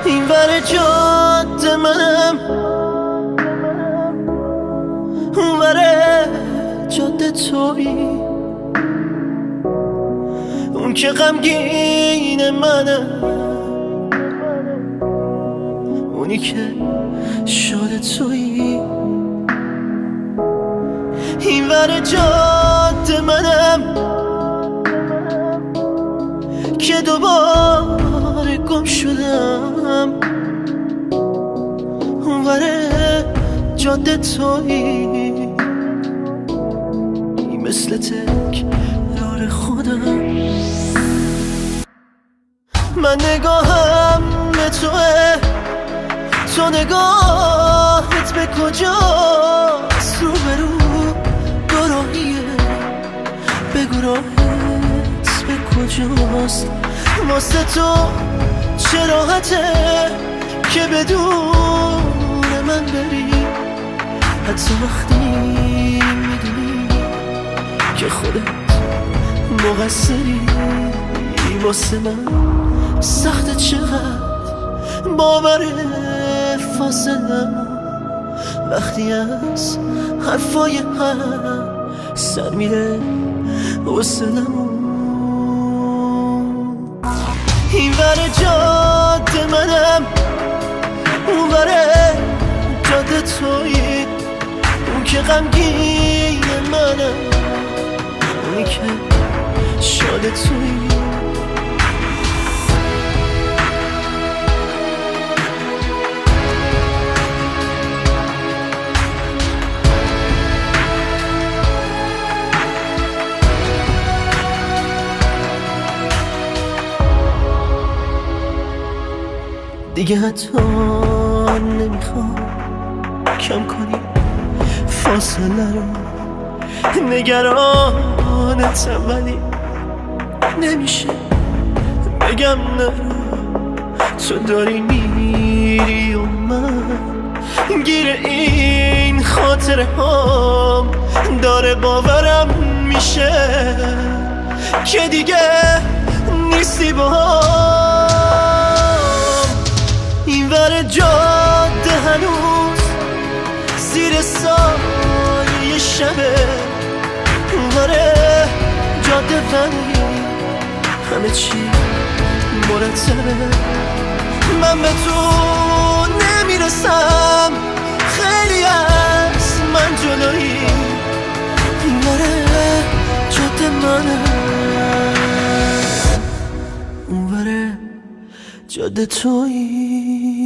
این ور جاده منم، اون ور جاده تویی. اون که غمگین منم، اونی که شاد تویی. این ور جاده منم که دوباره گم شدم، اون ور جاده تویی. مثل تکرار خودم من نگاهم به توه، تو نگاهت به کجاست؟ رو به رو گراهیه، بگو راهت به کجاست؟ واسه تو چه راحته که بدون من بری، حتی وقتی میدونی که خودت مقصری. واسه من سخت چقدر باور فاصلم، وقتی از حرفای هم سر میره حوصلم. این ور جاده منم، اون ور جاده تویی. اون که غمگین منم، اونی که شاد تویی. دیگه حتی نمیخوام کم کنی فاصله رو، نگرانتم ولی نمیشه بگم نرو. تو داری میری و من گیر این خاطره هام، داره باورم میشه که دیگه نیستی با هم. این ور جاده هنوز زیر سایه شبه، اون ور جاده ولی همه چی مرتبه. من به تو نمیرسم، خیلی از من جلویی. این ور جاده منم، اون ور جاده تویی.